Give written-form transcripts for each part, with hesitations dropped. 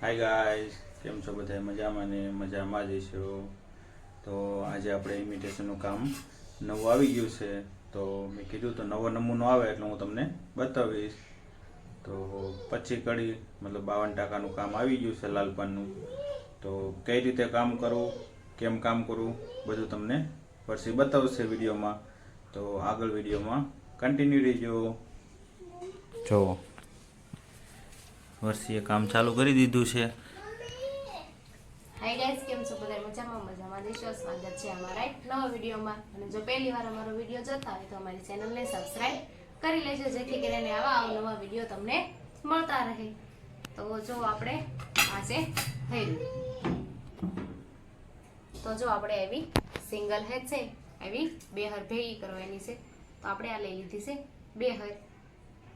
Hi guys केम छो बधाय मजामां ने मजामां ज छो। तो आज आपणे इमिटेशननुं काम नवुं आवी गयुं छे तो मैं कीधुं तो नवो नमूनो आवे एटले हूँ तमने बतावीश। तो 25 कड़ी मतलब 52 टकानुं काम आवी गयुं छे लालपाननुं। तो कई रीते काम करूँ केम काम करूँ बधुं तमने पछी बतावशे विडियोमां। तो आगळ विडियोमां कन्टिन्यू रहीजो। जो वर्षीए काम चालू करी दीधुं छे। हाय गाइस केम छो बधाय मजामां देशो। स्वागत छे अमारा एक नवा विडियोमां। अने जो पहली वार अमारो विडियो जोता होय तो अमारी चेनलने सब्सक्राइब करी लेजो जेथी करीने आवा अवनवा विडियो तमने मळता रहे। तो जो आपणे આજે થયું तो जो आपणे एवी सिंगल हेड छे एवी બે હર ભેગી કરવાની છે। તો આપણે આ લઈ લીધી છે બે હર।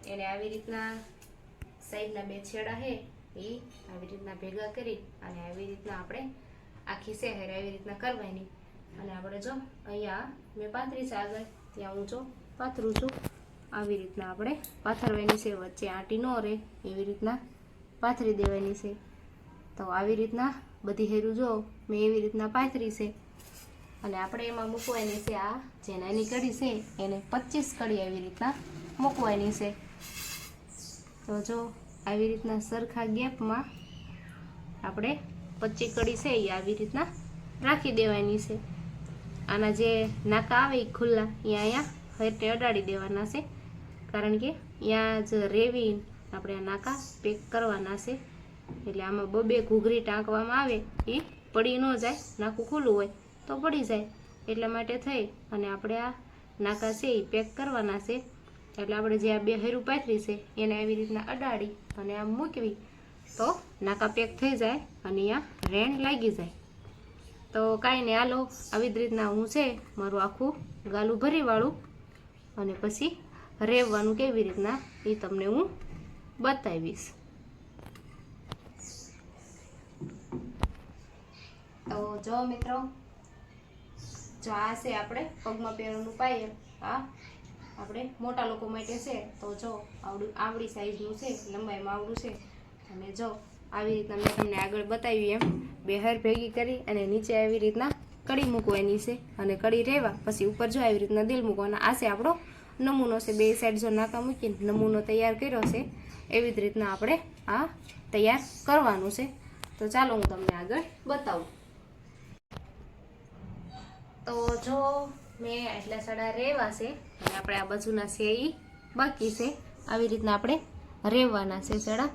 એને આવી રીતના સાઈડના બે છેડા છે એ આવી રીતના ભેગા કરી અને આવી રીતના આપણે આખી શહેર આવી રીતના કરવાની। અને આપણે જો અહીંયા મેં પાથરી છે આગળ ત્યાં હું જો પાથરું છું આવી રીતના આપણે પાથરવાની છે। વચ્ચે આંટી ન રહે એવી રીતના પાથરી દેવાની છે। તો આવી રીતના બધી હેરું જો મેં એવી રીતના પાથરી છે। અને આપણે એમાં મૂકવાની છે આ જે નાની કડી છે એને 25 કડી આવી રીતના મૂકવાની છે। તો જો આવી રીતના સરખા ગેપમાં આપણે 25 કડી છે એ આવી રીતના રાખી દેવાની છે। આના જે નાકા આવે ખુલ્લા અહીંયા હરતે અડાડી દેવાના છે કારણ કે અહીંયા જ રેવી આપણે આ નાકા પેક કરવાના છે। એટલે આમાં બબે ઘૂઘરી ટાંકવામાં આવે એ પડી ન જાય, નાકું ખુલ્લું હોય તો પડી જાય એટલા માટે થઈ અને આપણે આ નાકા છે એ પેક કરવાના છે। એટલે આપણે જે આ બે હેરું પાથરી છે એને આવી રીતના અડાડી અને આમ મૂકવી તો નાકા પેક થઈ જાય અને અહીંયા રેણ લાગી જાય। તો કાંઈ નહીં હાલો આવી જ રીતના હું છે મારું આખું ગાલું ભરી વાળું અને પછી રેવવાનું કેવી રીતના એ તમને હું બતાવીશ। તો જો મિત્રો જો આ છે આપણે પગમાં પહેરવાનું પાયલ આ આપણે મોટા લોકો માટે છે। તો જો આવડી સાઈઝનું છે લંબાઈમાં આવડું છે। અને જો આવી રીતના મેં તમને આગળ બતાવ્યું એમ બે હર ભેગી કરી અને નીચે આવી રીતના કડી મૂકવાની છે અને કડી રહેવા પછી ઉપર જો આવી રીતના દિલ મૂકવાના। આ છે આપણો નમૂનો છે। બે સાઈડ જો નાકા મૂકીને નમૂનો તૈયાર કર્યો છે એવી જ રીતના આપણે આ તૈયાર કરવાનું છે। તો ચાલો હું તમને આગળ બતાવું। તો જો મેં આટલા સડા રેવા છે અને આપણે આ બાજુના છે એ બાકી છે। આવી રીતના આપણે રેવાના છે સડા।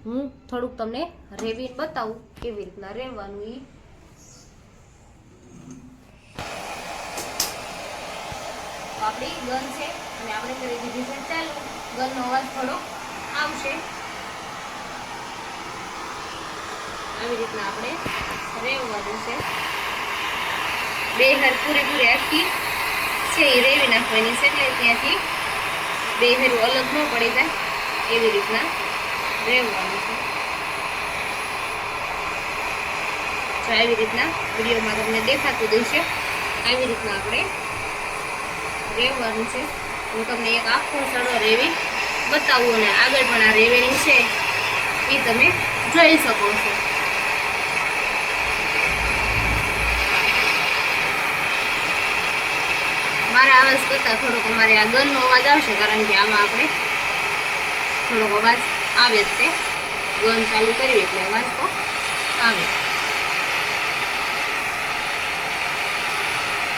હું થોડુંક તમને રેવી બતાવું કેવી રીતના રેવાનું એ। તો આપણી ગન છે અને આપણે કરી દીધી છે ચાલુ। ગનનો અવાજ થોડો આવશે। આવી રીતના આપણે રેવવાનું છે। બે હર પૂરેપૂરી આખી છે એ રેવી નાખવાની છે એટલે ત્યાંથી બે હેરું અલગ ન પડી જાય એવી રીતના રેવવાનું છે। તો આવી રીતના વિડીયોમાં તમને દેખાતું દેશે આવી રીતના આપણે રેવવાનું છે। હું તમને એક આખો સડો રેવી બતાવું અને આગળ પણ આ રેવેની છે એ તમે જોઈ શકો છો। મારા અવાજ કરતાં થોડોક અમારે આ ગનનો અવાજ આવશે કારણ કે આમાં આપણે થોડોક અવાજ આવે જ છે। ગન ચાલુ કરવી એટલે અવાજ તો આવે।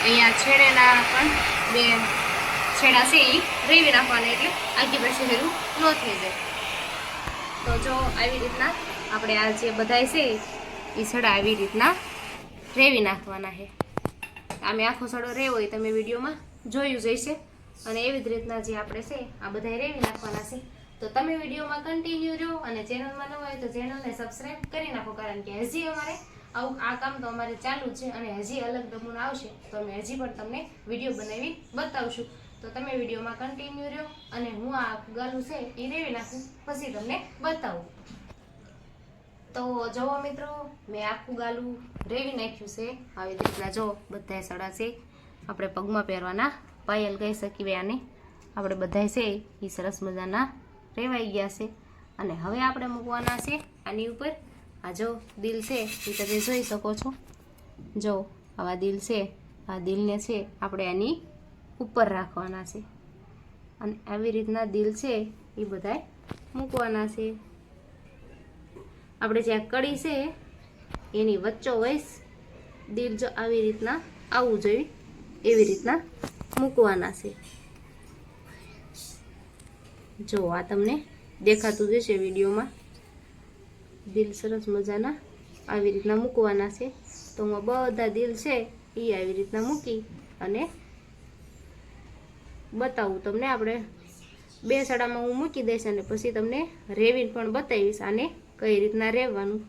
અહીંયા છેડેના પણ બે છેડા છે એ રેવી નાખવાના એટલે આખી પાછી હેરું ન થઈ જાય। તો જો આવી રીતના આપણે આ જે બધાય છે એ છેડા આવી રીતના રેવી નાખવાના છે। આમે આખો સડો રેવો હોય તમે વિડીયોમાં જોયું જ હશે। અને એવી જ રીતના જે આપણે છે આ બધા રેવી નાખવાના છે। તો તમે વિડીયોમાં કન્ટિન્યુ રહો અને ચેનલમાં ન હોય તો ચેનલને સબસ્ક્રાઇબ કરી નાખો કારણ કે હજી અમારે આવું આ કામ તો અમારે ચાલુ છે અને હજી અલગ નમૂના આવશે તો અમે હજી પણ તમને વિડીયો બનાવી બતાવશું। તો તમે વિડીયોમાં કન્ટિન્યુ રહો અને હું આ ગાલું છે એ રેવી નાખું પછી તમને બતાવું। તો જુઓ મિત્રો મેં આખું ગાલું રેવી નાખ્યું છે। આવી રીતના જો બધા સડા છે આપણે પગમાં પહેરવાના પાયલ કહી શકીએ આને આપણે બધા છે એ સરસ મજાના રેવાઈ ગયા છે। અને હવે આપણે મૂકવાના છે આની ઉપર આ જો દિલ છે એ તમે જોઈ શકો છો, જો આવા દિલ છે, આ દિલને છે આપણે આની ઉપર રાખવાના છે અને આવી રીતના દિલ છે એ બધાય મૂકવાના છે. આપણે જે કડી છે એની વચ્ચોવચ દિલ જો આવી રીતના આવવું જોઈએ એવી રીતના મૂકવાના છે. જો આ તમને દેખાતું જશે વિડીયોમાં, દિલ સરસ મજાના આવી રીતના મૂકવાના છે. તો હું બધા દિલ છે એ આવી રીતના મૂકી અને બતાવું તમને. આપણે 2 સડામાં હું મૂકી દઈશ અને પછી તમને રેવીને પણ બતાવીશ આને કઈ રીતના રહેવાનું.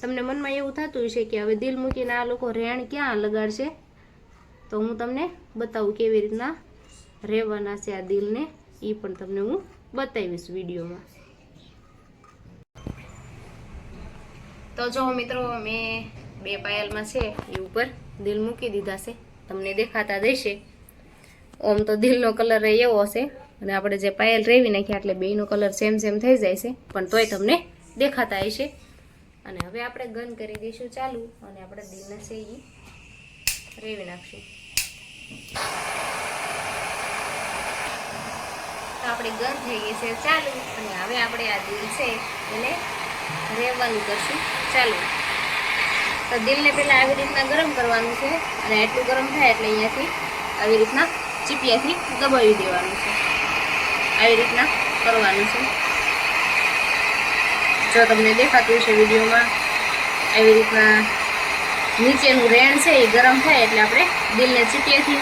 તમને મનમાં એવું થતું હશે કે હવે દિલ મૂકીને આ લોકો રેણ ક્યાં લગાડશે, તો હું તમને બતાવું કેવી રીતના રહેવાના છે આ દિલને, એ પણ તમને હું બતાવીશ વિડીયોમાં. તો જો મિત્રો મેં 2 પાયલમાં છે એ ઉપર દિલ મૂકી દીધા છે, તમને દેખાતા દેશે. ઓમ તો દિલનો કલર એવો હશે અને આપણે જે પાયલ રેવી નાખ્યા એટલે બેયનો કલર સેમ થઈ જાય છે, પણ તોય તમને દેખાતા હશે. અને હવે આપણે ગન કરી દઈશું ચાલુ અને આપણે દિલને છે એ રેવી નાખશું. તો આપણે ગન થઈ ગઈ છે ચાલુ અને હવે આપણે આ દિલ છે એને રેવવાનું કરશું ચાલુ. તો દિલને પહેલાં આવી રીતના ગરમ કરવાનું છે અને એટલું ગરમ થાય એટલે અહીંયાથી આવી રીતના ચીપિયાથી દબાવી દેવાનું છે. આવી રીતના કરવાનું છે. જો તમને દેખાતું હશે વિડીયોમાં, આવી રીતના નીચેનું રેણ છે એ ગરમ થાય એટલે આપણે દિલને ચીપિયાથી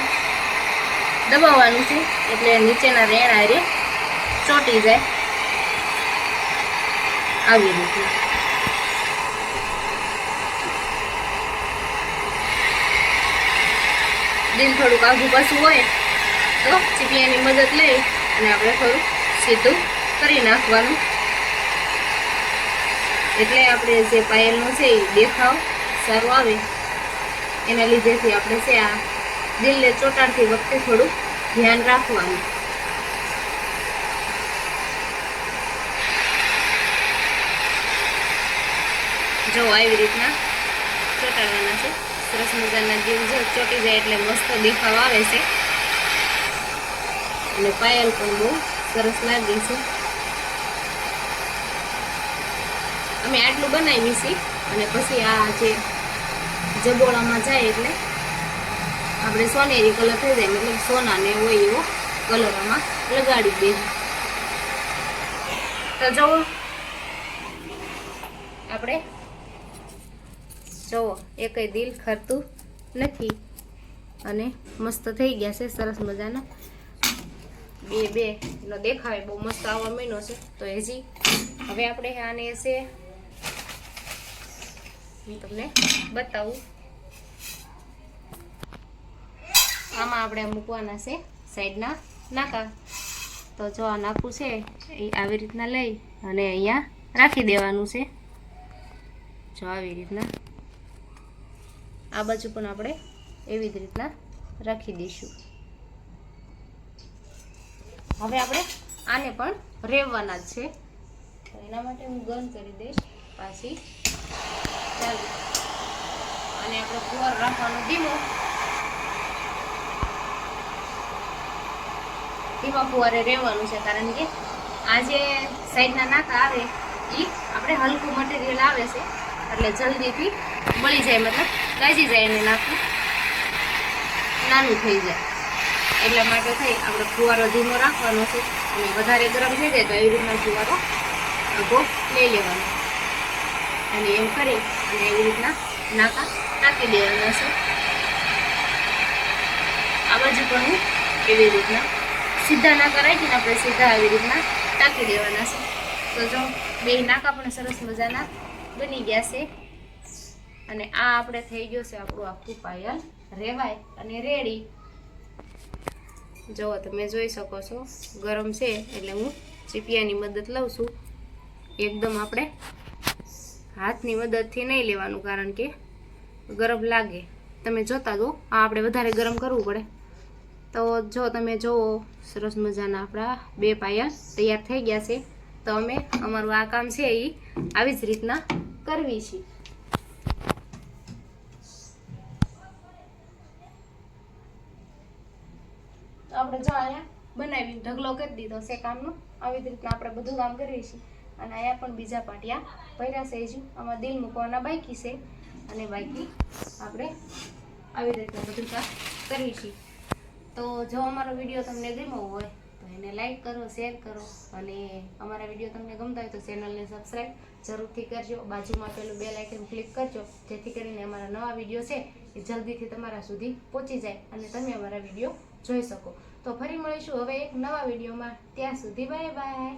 દબાવવાનું છે એટલે નીચેના રેણ આરે ચોંટી જાય. આવી રીતના દિલ થોડુંક આઘું પાછું હોય તો ચીપિયાની મદદ લઈ અને આપણે થોડું સીધું કરી નાખવાનું. એટલે આપણે જે પાયલનો છે એ દેખાવ સારો આવે એના લીધેથી આપણે છે આ દિલને ચોંટાડતી વખતે થોડું ધ્યાન રાખવાનું. જો આવી રીતના ચોંટાડવાના છે. સરસ મજાના દિલ જો ચોંટી જાય એટલે મસ્ત દેખાવ આવે છે અને પાયલ પણ બહુ સરસ લાગે છે. અમે આટલું બનાવી છે અને પછી આ જે જબોળામાં જાય એટલે આપણે સોનેરી કલર થઈ જાય, મતલબ સોનાને હોય એવો કલર આમાં લગાડી દઈએ. તો જુઓ આપણે જુઓ એકય દિલ ખરતું નથી અને મસ્ત થઈ ગયા છે સરસ મજાના. બે નો દેખાય બહુ મસ્ત આવવા માંડ્યો છે. તો હજી હવે આપણે આને છે હું તમને બતાવું. આમાં આપણે મૂકવાના છે સાઈડના નાકા. તો જો આ નાકું છે એ આવી રીતના લઈ અને અહીંયા રાખી દેવાનું છે. જો આવી રીતના આ બાજુ પણ આપણે એવી જ રીતના રાખી દઈશું. હવે આપણે આને પણ રેવવાના જ છે. તો એના માટે હું ગન કરી દઈશ પાછી ચાલુ. અને આપણે ફુવાર રાખવાનું ધીમા ફુવારે રહેવાનું છે, કારણ કે આ જે સાઈડના નાકા આવે એ આપણે હલકું મટીરિયલ આવે છે એટલે જલ્દીથી બળી જાય, મતલબ ગાજી જાય અને નાખું નાનું થઈ જાય. એટલા માટે થઈ આપણે ફુવારો ધીમો રાખવાનો છે અને વધારે ગરમ થઈ જાય તો એવી રીતના ફુવારો આખો લઈ લેવાનો અને એમ કરી અને એવી રીતના નાકા ટાંકી દેવાના છે. આ બાજુ પણ હું એવી રીતના સીધા નાકા રાખીને આપણે સીધા આવી રીતના ટાંકી દેવાના છે. તો જો બે નાકા પણ સરસ મજાના બની ગયા છે અને આ આપણે થઈ ગયો છે આપણું આખું પાયલ રેવાય અને રેડી. જો તમે જોઈ શકો છો ગરમ છે એટલે હું ચીપિયાની મદદ લઉં છું. એકદમ આપણે હાથની મદદથી નહીં લેવાનું, કારણ કે ગરમ લાગે. તમે જોતા જો આ આપણે વધારે ગરમ કરવું પડે. તો જો તમે જુઓ સરસ મજાના આપણા 2 પાયલ તૈયાર થઈ ગયા છે. તો અમે અમારું આ કામ છે એ આવી જ રીતના કરવી છે. આપણે જો અહીંયા બનાવી ઢગલો કરી દીધો છે કામનો. આવી જ રીતના આપણે બધું કામ કરીએ છીએ. અને અહીંયા પણ બીજા પાટિયા ભર્યા છે. હજુ આમાં દિલ મૂકવાના બાકી છે અને બાકી આપણે આવી રીતના બધું કામ કરીએ છીએ. તો જો અમારો વિડીયો તમને ગમ્યો હોય તો એને લાઈક કરો, શેર કરો અને અમારા વિડીયો તમને ગમતા હોય તો ચેનલને સબસ્ક્રાઈબ જરૂરથી કરજો. બાજુમાં પેલું બેલ આઇકન ક્લિક કરજો જેથી કરીને અમારા નવા વિડીયો છે એ જલ્દીથી તમારા સુધી પહોંચી જાય અને તમે અમારા વિડીયો જોઈ શકો. તો ફરી મળીશું હવે એક નવા વિડીયોમાં. ત્યાં સુધી બાય બાય.